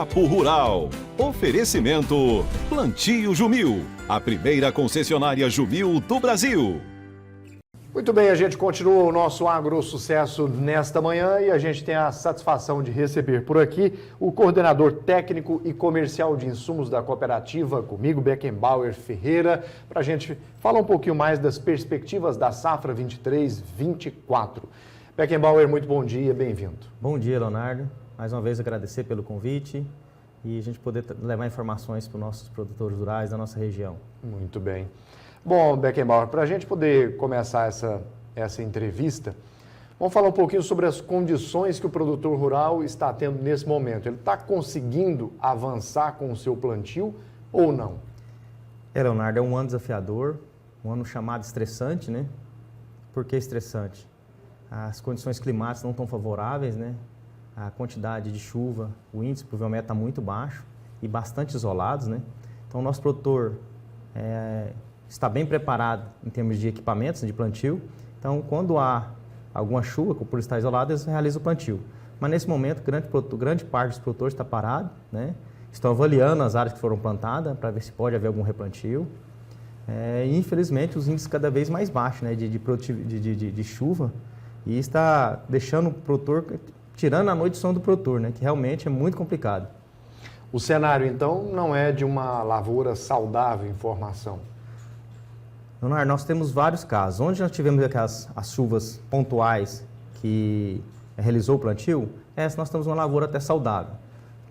Papo Rural. Oferecimento Plantio Jumil, a primeira concessionária Jumil do Brasil. Muito bem, a gente continua o nosso AgroSucesso nesta manhã e a gente tem a satisfação de receber por aqui o coordenador técnico e comercial de insumos da cooperativa, comigo, Beckenbauer Ferreira, para a gente falar um pouquinho mais das perspectivas da safra 23-24. Beckenbauer, muito bom dia, bem-vindo. Bom dia, Leonardo. Mais uma vez agradecer pelo convite e a gente poder levar informações para os nossos produtores rurais da nossa região. Muito bem. Bom, Beckenbauer, para a gente poder começar essa entrevista, vamos falar um pouquinho sobre as condições que o produtor rural está tendo nesse momento. Ele está conseguindo avançar com o seu plantio ou não? Leonardo, é um ano desafiador, um ano chamado estressante, né? Por que estressante? As condições climáticas não estão favoráveis, né? A quantidade de chuva, o índice pluviométrico está muito baixo e bastante isolados, né? Então, o nosso produtor está bem preparado em termos de equipamentos de plantio. Então, quando há alguma chuva, por estar isolado, eles realizam o plantio. Mas, nesse momento, grande parte dos produtores está parado, né? Estão avaliando as áreas que foram plantadas para ver se pode haver algum replantio. E, infelizmente, os índices cada vez mais baixos, né, de chuva, e está deixando o produtor, tirando a noite de sono do produtor, né, que realmente é muito complicado. O cenário, então, não é de uma lavoura saudável em formação? Leonardo, nós temos vários casos. Onde nós tivemos as chuvas pontuais que realizou o plantio, nós temos uma lavoura até saudável.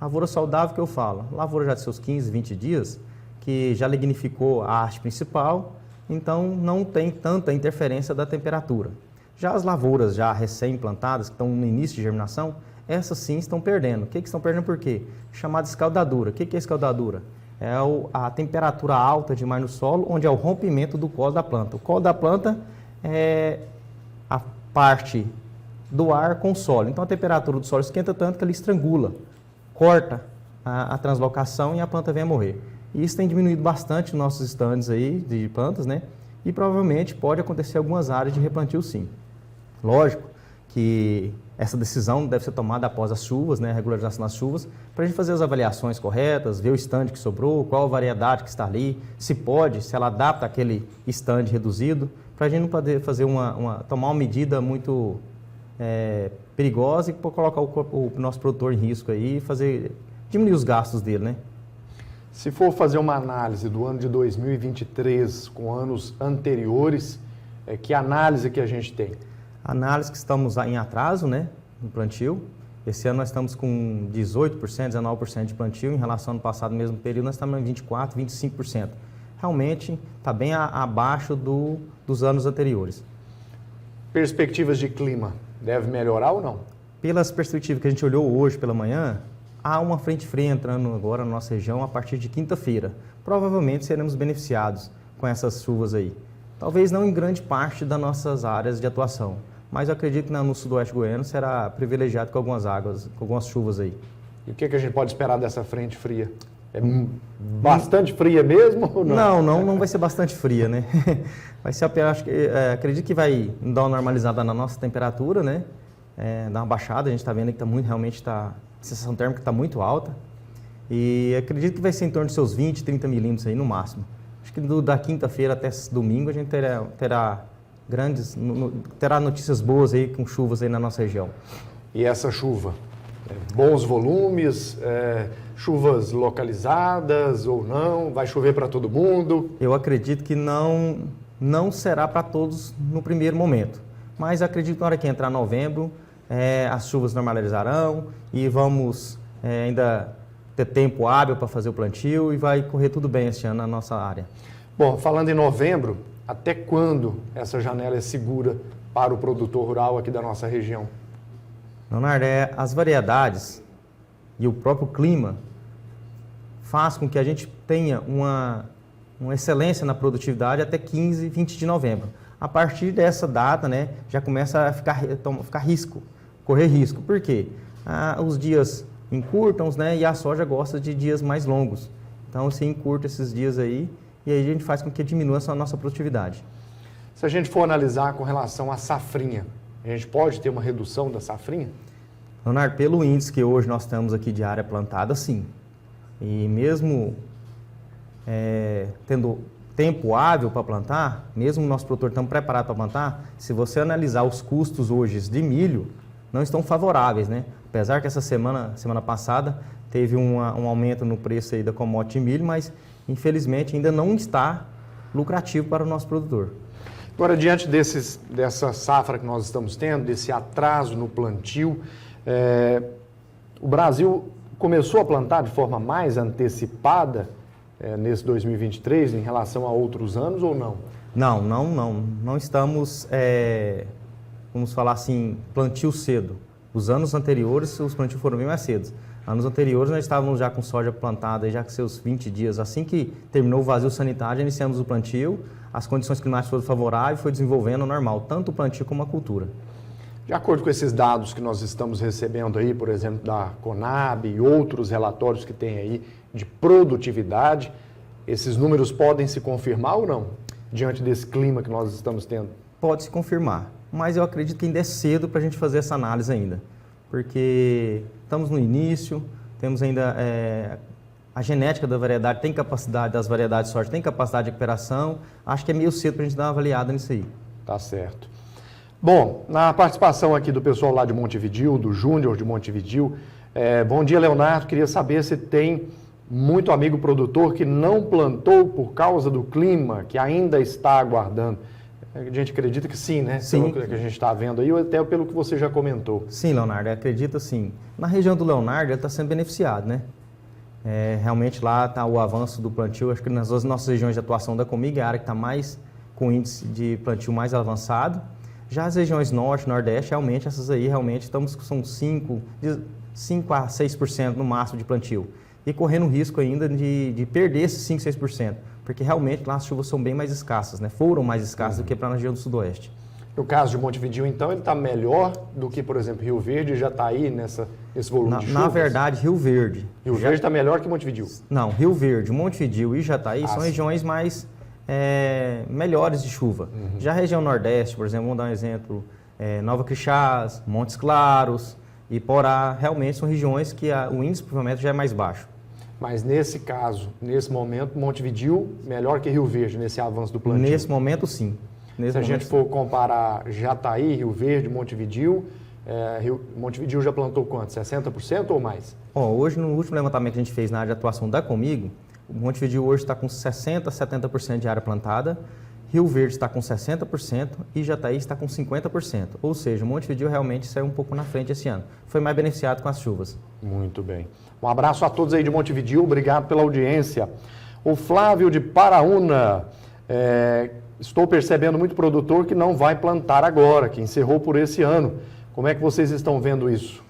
Lavoura saudável que eu falo, lavoura já de seus 15, 20 dias, que já lignificou a haste principal, então não tem tanta interferência da temperatura. Já as lavouras já recém-plantadas, que estão no início de germinação, essas sim estão perdendo. O que estão perdendo por quê? Chamada escaldadura. O que é escaldadura? É a temperatura alta demais no solo, onde é o rompimento do colo da planta. O colo da planta é a parte do ar com o solo. Então a temperatura do solo esquenta tanto que ele estrangula, corta a translocação e a planta vem a morrer. E isso tem diminuído bastante nos nossos estandes aí de plantas, né? E provavelmente pode acontecer algumas áreas de replantio sim. Lógico que essa decisão deve ser tomada após as chuvas, né, a regularização das chuvas, para a gente fazer as avaliações corretas, ver o estande que sobrou, qual a variedade que está ali, se ela adapta aquele estande reduzido, para a gente não poder fazer tomar uma medida muito perigosa e colocar o nosso produtor em risco aí e diminuir os gastos dele, né? Se for fazer uma análise do ano de 2023 com anos anteriores, que análise que a gente tem? Análise que estamos em atraso, né, no plantio. Esse ano nós estamos com 18%, 19% de plantio. Em relação ao ano passado, no mesmo período, nós estamos em 24%, 25%. Realmente está bem abaixo dos anos anteriores. Perspectivas de clima, deve melhorar ou não? Pelas perspectivas que a gente olhou hoje pela manhã, há uma frente fria entrando agora na nossa região a partir de quinta-feira. Provavelmente seremos beneficiados com essas chuvas aí. Talvez não em grande parte das nossas áreas de atuação, mas eu acredito que no sudoeste goiano será privilegiado com algumas chuvas aí. E o que a gente pode esperar dessa frente fria? É bastante fria mesmo ou não? Não vai ser bastante fria, né? Vai ser apenas, acredito que vai dar uma normalizada na nossa temperatura, né? Dar uma baixada, a gente está vendo que a sensação térmica está muito alta. E acredito que vai ser em torno de seus 20, 30 milímetros aí no máximo. Acho que da quinta-feira até domingo a gente terá notícias boas aí com chuvas aí na nossa região. E essa chuva? Bons volumes, chuvas localizadas ou não? Vai chover para todo mundo? Eu acredito que não será para todos no primeiro momento. Mas acredito que na hora que entrar novembro, as chuvas normalizarão e vamos ainda ter tempo hábil para fazer o plantio e vai correr tudo bem este ano na nossa área. Bom, falando em novembro, até quando essa janela é segura para o produtor rural aqui da nossa região? Leonardo, as variedades e o próprio clima faz com que a gente tenha uma excelência na produtividade até 15, 20 de novembro. A partir dessa data, né, já começa a correr risco. Por quê? Os dias encurtam, né, e a soja gosta de dias mais longos. Então, se encurta esses dias aí, e aí a gente faz com que diminua a nossa produtividade. Se a gente for analisar com relação à safrinha, a gente pode ter uma redução da safrinha? Leonardo, pelo índice que hoje nós temos aqui de área plantada, sim. E mesmo tendo tempo hábil para plantar, mesmo o nosso produtor estando preparado para plantar, se você analisar os custos hoje de milho, não estão favoráveis, né? Apesar que essa semana passada, teve um aumento no preço aí da commodity de milho, mas infelizmente ainda não está lucrativo para o nosso produtor. Agora, diante dessa safra que nós estamos tendo, desse atraso no plantio, o Brasil começou a plantar de forma mais antecipada nesse 2023 em relação a outros anos ou não? Não estamos, vamos falar assim, plantio cedo. Os anos anteriores, os plantios foram bem mais cedos. Anos anteriores, nós estávamos já com soja plantada, já com seus 20 dias. Assim que terminou o vazio sanitário, iniciamos o plantio, as condições climáticas foram favoráveis, foi desenvolvendo normal, tanto o plantio como a cultura. De acordo com esses dados que nós estamos recebendo aí, por exemplo, da Conab e outros relatórios que tem aí de produtividade, esses números podem se confirmar ou não, diante desse clima que nós estamos tendo? Pode se confirmar, mas eu acredito que ainda é cedo para a gente fazer essa análise ainda, porque estamos no início, temos ainda a genética da variedade tem capacidade, das variedades de soja tem capacidade de recuperação, acho que é meio cedo para a gente dar uma avaliada nisso aí. Tá certo. Bom, na participação aqui do pessoal lá de Montevidéu, do Júnior de Montevidéu, bom dia, Leonardo, queria saber se tem muito amigo produtor que não plantou por causa do clima, que ainda está aguardando. A gente acredita que sim, né? Sim. Pelo que a gente está vendo aí, ou até pelo que você já comentou. Sim, Leonardo, acredito sim. Na região do Leonardo, ele está sendo beneficiado, né? Realmente lá está o avanço do plantio, acho que nas nossas regiões de atuação da Comigo é a área que está mais com índice de plantio mais avançado. Já as regiões norte, nordeste, realmente, essas aí realmente são 5 a 6% no máximo de plantio. E correndo risco ainda de perder esses 5, 6%, porque realmente lá as chuvas são bem mais escassas, né? Foram mais escassas do que para a região do sudoeste. No caso de Montevidéu, então, ele está melhor do que, por exemplo, Rio Verde já está aí nesse volume de chuvas? Na verdade, Rio Verde. Rio Verde está melhor que Montevidéu? Não, Rio Verde, Montevidéu e Jataí são regiões mais melhores de chuva. Já a região nordeste, por exemplo, vamos dar um exemplo, Nova Crixás, Montes Claros, Iporá, realmente são regiões que o índice provavelmente já é mais baixo. Mas nesse caso, nesse momento, Montevidéu melhor que Rio Verde, nesse avanço do plantio? Nesse momento, sim. Se a gente for comparar Jataí, Rio Verde, Montevidéu, Montevidéu já plantou quanto? 60% ou mais? Hoje, no último levantamento que a gente fez na área de atuação da Comigo, o Montevidéu hoje está com 60% a 70% de área plantada, Rio Verde está com 60% e Jataí está com 50%. Ou seja, o Montevidéu realmente saiu um pouco na frente esse ano. Foi mais beneficiado com as chuvas. Muito bem. Um abraço a todos aí de Montevidéu, obrigado pela audiência. O Flávio de Paraúna, estou percebendo muito produtor que não vai plantar agora, que encerrou por esse ano. Como é que vocês estão vendo isso?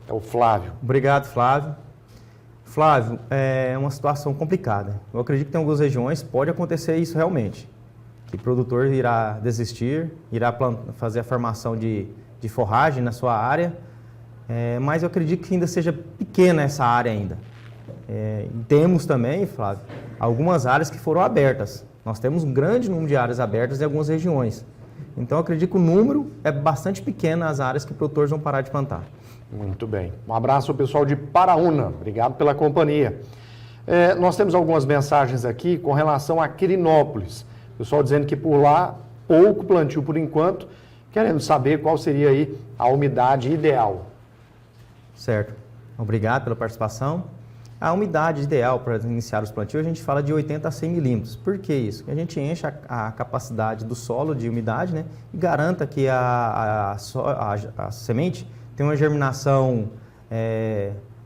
É o Flávio. Obrigado, Flávio. Flávio, é uma situação complicada. Eu acredito que em algumas regiões pode acontecer isso realmente. Que o produtor irá desistir, irá fazer a formação de forragem na sua área, mas eu acredito que ainda seja pequena essa área ainda. Temos também, Flávio, algumas áreas que foram abertas. Nós temos um grande número de áreas abertas em algumas regiões. Então, eu acredito que o número é bastante pequeno nas áreas que os produtores vão parar de plantar. Muito bem. Um abraço ao pessoal de Paraúna. Obrigado pela companhia. Nós temos algumas mensagens aqui com relação a Quirinópolis. O pessoal dizendo que por lá, pouco plantio por enquanto, querendo saber qual seria aí a umidade ideal. Certo. Obrigado pela participação. A umidade ideal para iniciar os plantios, a gente fala de 80 a 100 milímetros. Por que isso? A gente enche a capacidade do solo de umidade, né, e garanta que a semente tenha uma germinação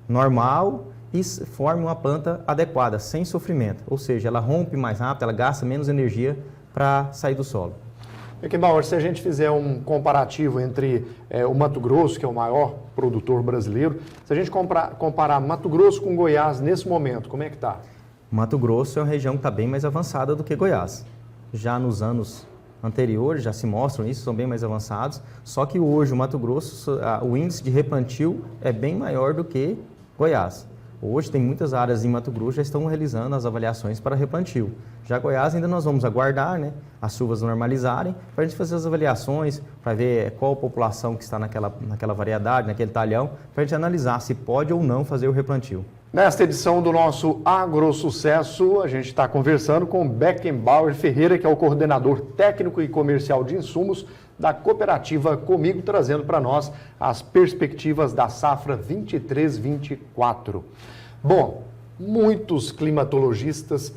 normal e forme uma planta adequada, sem sofrimento. Ou seja, ela rompe mais rápido, ela gasta menos energia para sair do solo. Beckenbauer, se a gente fizer um comparativo entre o Mato Grosso, que é o maior produtor brasileiro, se a gente comparar Mato Grosso com Goiás nesse momento, como é que está? Mato Grosso é uma região que está bem mais avançada do que Goiás. Já nos anos anteriores, já se mostram isso, são bem mais avançados, só que hoje o Mato Grosso, o índice de replantio é bem maior do que Goiás. Hoje tem muitas áreas em Mato Grosso que já estão realizando as avaliações para replantio. Já Goiás ainda nós vamos aguardar, né, as chuvas normalizarem para a gente fazer as avaliações, para ver qual a população que está naquela variedade, naquele talhão, para a gente analisar se pode ou não fazer o replantio. Nesta edição do nosso AgroSucesso, a gente está conversando com Beckenbauer Ferreira, que é o coordenador técnico e comercial de insumos da cooperativa Comigo, trazendo para nós as perspectivas da safra 23-24. Bom, muitos climatologistas,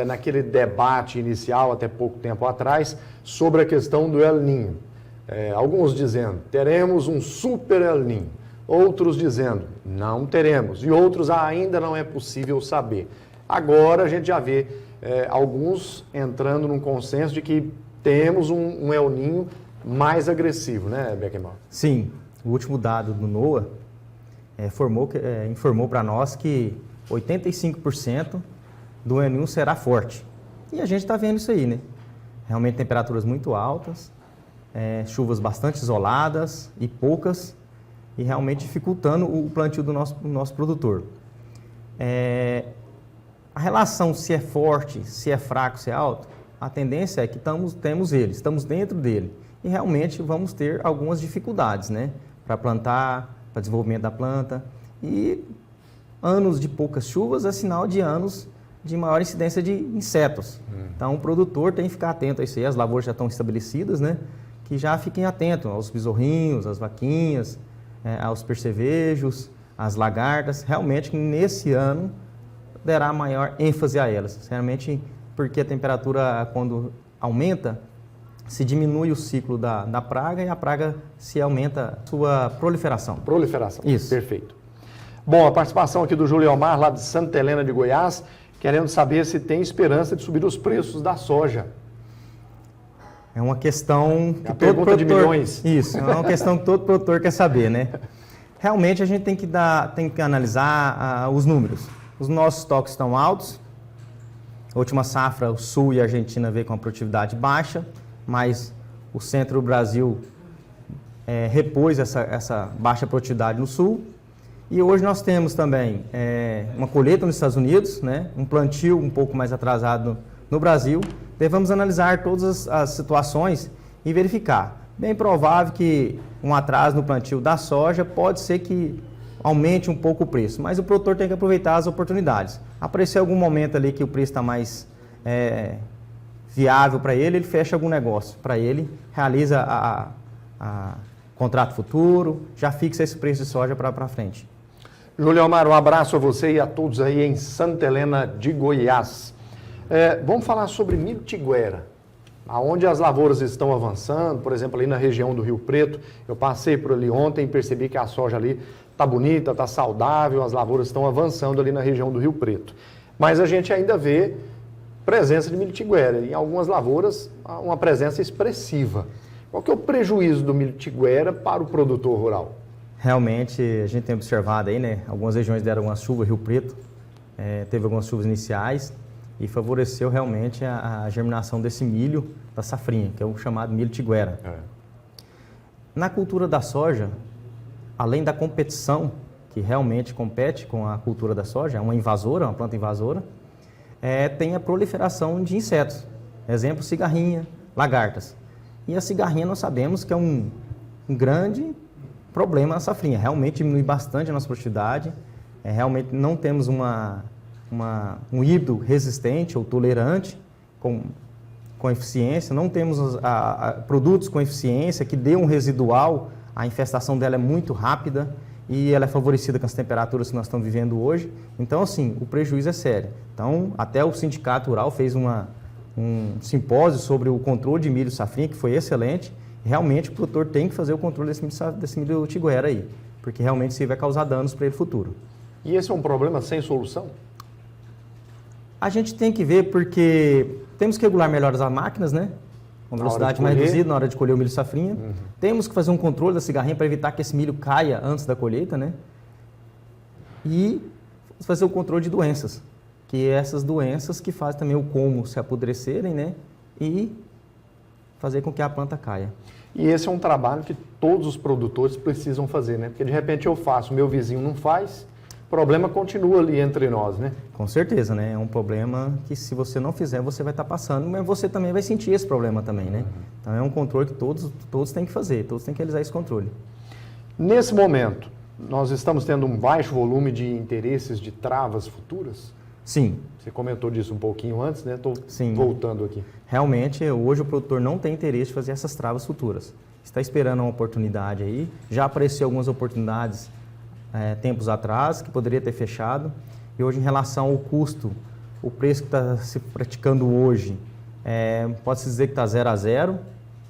naquele debate inicial, até pouco tempo atrás, sobre a questão do El Niño. Alguns dizendo, teremos um super El Niño. Outros dizendo, não teremos. E outros, ainda não é possível saber. Agora a gente já vê alguns entrando num consenso de que temos um El Niño mais agressivo, né, Beckenbauer? Sim, o último dado do NOAA informou para nós que 85% do El Niño será forte. E a gente está vendo isso aí, né? Realmente temperaturas muito altas, chuvas bastante isoladas e poucas, e realmente dificultando o plantio do nosso produtor. A relação se é forte, se é fraco, se é alto, a tendência é que estamos dentro dele. E realmente vamos ter algumas dificuldades, né? Para plantar, para desenvolvimento da planta. E anos de poucas chuvas é sinal de anos de maior incidência de insetos. Então o produtor tem que ficar atento a isso aí. As lavouras já estão estabelecidas, né? Que já fiquem atentos aos besorrinhos, às vaquinhas, aos percevejos, às lagartas. Realmente nesse ano dará maior ênfase a elas. Realmente porque a temperatura, quando aumenta, se diminui o ciclo da praga e a praga se aumenta a sua proliferação. Proliferação. Isso. Perfeito. Bom, a participação aqui do Júlio Elmar, lá de Santa Helena de Goiás, querendo saber se tem esperança de subir os preços da soja. É uma questão que a pergunta de milhões. Isso, é uma questão que todo produtor quer saber, né? Realmente a gente tem que analisar os números. Os nossos estoques estão altos. A última safra, o Sul e a Argentina veio com uma produtividade baixa, mas o centro do Brasil repôs essa baixa produtividade no Sul. E hoje nós temos também uma colheita nos Estados Unidos, né? Um plantio um pouco mais atrasado no Brasil. Devemos analisar todas as situações e verificar. Bem provável que um atraso no plantio da soja pode ser que aumente um pouco o preço, mas o produtor tem que aproveitar as oportunidades. Aparecer algum momento ali que o preço está mais viável para ele fecha algum negócio para ele, realiza a contrato futuro, já fixa esse preço de soja para frente. Júlio Elmar, um abraço a você e a todos aí em Santa Helena de Goiás. Vamos falar sobre milho tiguera, aonde as lavouras estão avançando, por exemplo, ali na região do Rio Preto. Eu passei por ali ontem e percebi que a soja ali está bonita, está saudável, as lavouras estão avançando ali na região do Rio Preto. Mas a gente ainda vê presença de milho tiguera, em algumas lavouras uma presença expressiva. Qual que é o prejuízo do milho tiguera para o produtor rural? Realmente, a gente tem observado aí, né? Algumas regiões deram algumas chuvas, Rio Preto teve algumas chuvas iniciais e favoreceu realmente a germinação desse milho da safrinha, que é o chamado milho tiguera. Na cultura da soja, além da competição, que realmente compete com a cultura da soja, é uma invasora, uma planta invasora, tem a proliferação de insetos. Exemplo, cigarrinha, lagartas. E a cigarrinha nós sabemos que é um grande problema na safrinha. Realmente diminui bastante a nossa produtividade. Realmente não temos um híbrido resistente ou tolerante com eficiência. Não temos produtos com eficiência que dê um residual. A infestação dela é muito rápida e ela é favorecida com as temperaturas que nós estamos vivendo hoje. Então, assim, o prejuízo é sério. Então, até o Sindicato Rural fez um simpósio sobre o controle de milho safrinha, que foi excelente. Realmente, o produtor tem que fazer o controle desse milho tiguera aí, porque realmente isso vai causar danos para ele futuro. E esse é um problema sem solução? A gente tem que ver, porque temos que regular melhor as máquinas, né? Com velocidade mais reduzida na hora de colher o milho safrinha. Temos que fazer um controle da cigarrinha para evitar que esse milho caia antes da colheita, né? E fazer o controle de doenças, que é essas doenças que fazem também o colmo se apodrecerem, né? E fazer com que a planta caia. E esse é um trabalho que todos os produtores precisam fazer, né? Porque de repente eu faço, meu vizinho não faz, problema continua ali entre nós, né? Com certeza, né? É um problema que se você não fizer, você vai estar passando, mas você também vai sentir esse problema também, né? Então é um controle que todos têm que fazer, todos têm que realizar esse controle. Nesse momento, nós estamos tendo um baixo volume de interesses de travas futuras? Sim. Você comentou disso um pouquinho antes, né? Estou Sim. voltando aqui. Realmente, hoje o produtor não tem interesse de fazer essas travas futuras. Está esperando uma oportunidade aí, já apareceu algumas oportunidades tempos atrás, que poderia ter fechado, e hoje em relação ao custo, o preço que está se praticando hoje, pode-se dizer que está 0 a 0,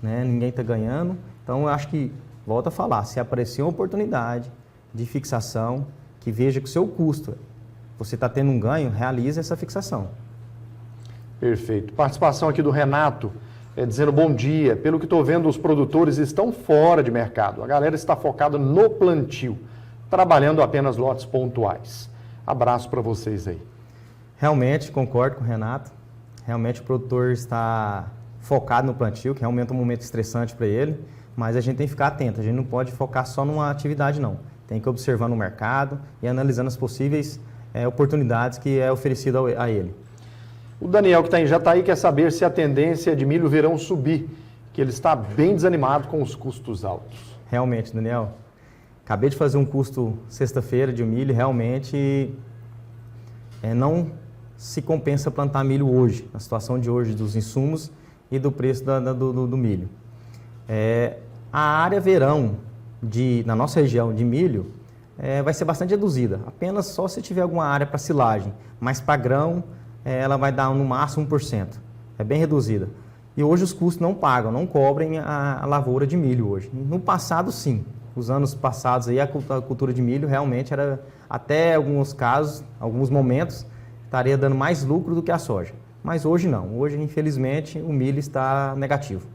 né? Ninguém está ganhando, então eu acho que, volto a falar, se aparecer uma oportunidade de fixação, que veja que o seu custo, você está tendo um ganho, realize essa fixação. Perfeito. Participação aqui do Renato, dizendo bom dia. Pelo que estou vendo, os produtores estão fora de mercado. A galera está focada no plantio, trabalhando apenas lotes pontuais. Abraço para vocês aí. Realmente, concordo com o Renato. Realmente o produtor está focado no plantio, que realmente é um momento estressante para ele, mas a gente tem que ficar atento, a gente não pode focar só numa atividade não. Tem que observar no mercado e analisando as possíveis oportunidades que é oferecido a ele. O Daniel, que já está aí, quer saber se a tendência de milho verão subir, que ele está bem desanimado com os custos altos. Realmente, Daniel, acabei de fazer um custo sexta-feira de milho, realmente não se compensa plantar milho hoje, na situação de hoje dos insumos e do preço do milho. A área verão na nossa região de milho vai ser bastante reduzida, apenas só se tiver alguma área para silagem, mas para grão ela vai dar no máximo 1%, é bem reduzida. E hoje os custos não pagam, não cobrem a lavoura de milho hoje. No passado sim, os anos passados aí a cultura de milho realmente era, até alguns casos, alguns momentos, estaria dando mais lucro do que a soja. Mas hoje não, hoje infelizmente o milho está negativo.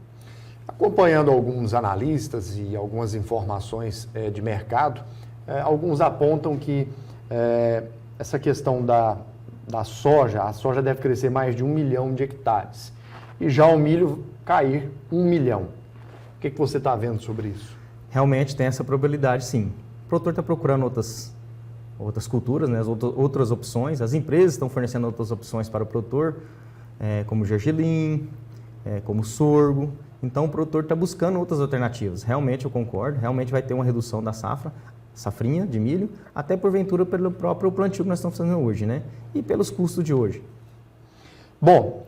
Acompanhando alguns analistas e algumas informações de mercado, alguns apontam que essa questão da soja, a soja deve crescer mais de 1 milhão de hectares. E já o milho cair 1 milhão. O que você está vendo sobre isso? Realmente tem essa probabilidade, sim. O produtor está procurando outras culturas, né, outras opções. As empresas estão fornecendo outras opções para o produtor, como gergelim, como sorgo. Então o produtor está buscando outras alternativas. Realmente eu concordo, realmente vai ter uma redução da safrinha de milho, até porventura pelo próprio plantio que nós estamos fazendo hoje, né? E pelos custos de hoje. Bom,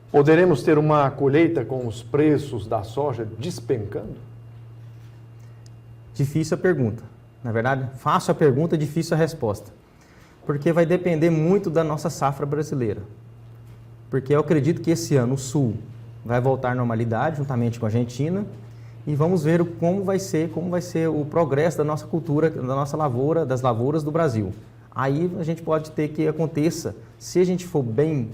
poderemos ter uma colheita com os preços da soja despencando? Difícil a pergunta. Na verdade, fácil a pergunta, difícil a resposta. Porque vai depender muito da nossa safra brasileira. Porque eu acredito que esse ano o Sul vai voltar à normalidade, juntamente com a Argentina, e vamos ver como vai ser o progresso da nossa cultura, da nossa lavoura, das lavouras do Brasil. Aí a gente pode ter que aconteça, se a gente for bem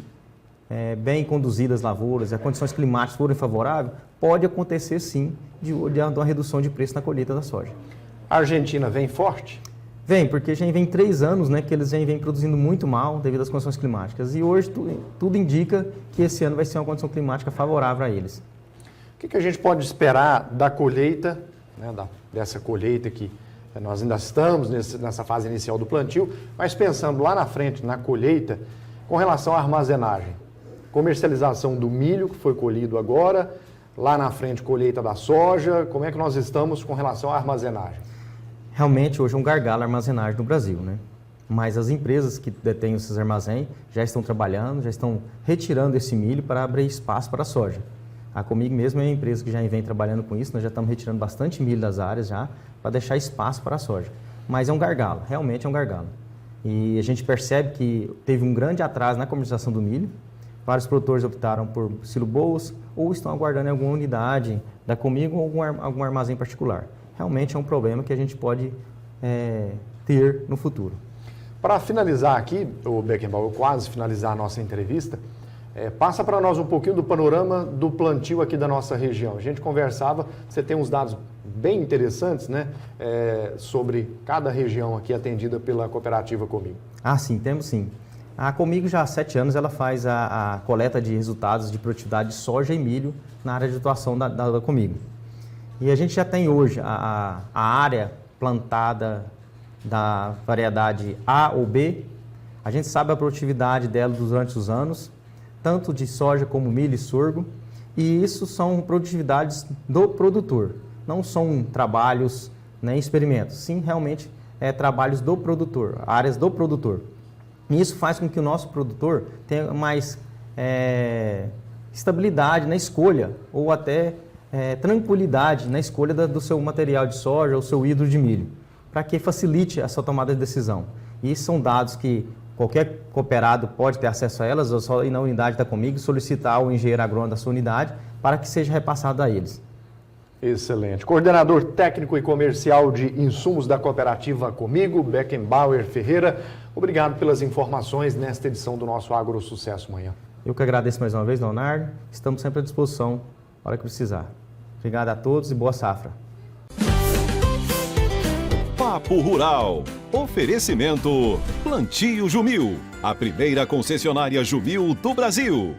conduzidas as lavouras, as condições climáticas forem favoráveis, pode acontecer sim de uma redução de preço na colheita da soja. A Argentina vem forte? Vem, porque já vem 3 anos, né, que eles já vêm produzindo muito mal devido às condições climáticas. E hoje tudo indica que esse ano vai ser uma condição climática favorável a eles. O que a gente pode esperar da colheita, né, dessa colheita que nós ainda estamos nessa fase inicial do plantio, mas pensando lá na frente, na colheita, com relação à armazenagem, comercialização do milho que foi colhido agora, lá na frente colheita da soja, como é que nós estamos com relação à armazenagem? Realmente hoje é um gargalo a armazenagem no Brasil, né? Mas as empresas que detêm esses armazéns já estão trabalhando, já estão retirando esse milho para abrir espaço para a soja. A Comigo mesmo é uma empresa que já vem trabalhando com isso, nós já estamos retirando bastante milho das áreas já, para deixar espaço para a soja. Mas é um gargalo, realmente é um gargalo. E a gente percebe que teve um grande atraso na comercialização do milho, vários produtores optaram por silo bolsa ou estão aguardando em alguma unidade da Comigo ou algum armazém particular. Realmente é um problema que a gente pode ter no futuro. Para finalizar aqui, o Beckenbauer, quase finalizar a nossa entrevista, passa para nós um pouquinho do panorama do plantio aqui da nossa região. A gente conversava, você tem uns dados bem interessantes, né, sobre cada região aqui atendida pela cooperativa Comigo. Ah, sim, temos sim. A Comigo já há 7 anos ela faz a coleta de resultados de produtividade de soja e milho na área de atuação da Comigo. E a gente já tem hoje a área plantada da variedade A ou B. A gente sabe a produtividade dela durante os anos, tanto de soja como milho e sorgo, e isso são produtividades do produtor, não são trabalhos nem experimentos, sim realmente trabalhos do produtor, áreas do produtor. E isso faz com que o nosso produtor tenha mais estabilidade na escolha ou até tranquilidade na escolha do seu material de soja ou seu hidro de milho, para que facilite essa tomada de decisão. E são dados que qualquer cooperado pode ter acesso a elas, ou só ir na unidade da Comigo e solicitar ao engenheiro agrônomo da sua unidade para que seja repassado a eles. Excelente. Coordenador técnico e comercial de insumos da cooperativa Comigo, Beckenbauer Ferreira, obrigado pelas informações nesta edição do nosso Agro Sucesso Manhã. Eu que agradeço mais uma vez, Leonardo. Estamos sempre à disposição, na hora que precisar. Obrigado a todos e boa safra. Papo Rural. Oferecimento Plantio Jumil, a primeira concessionária Jumil do Brasil.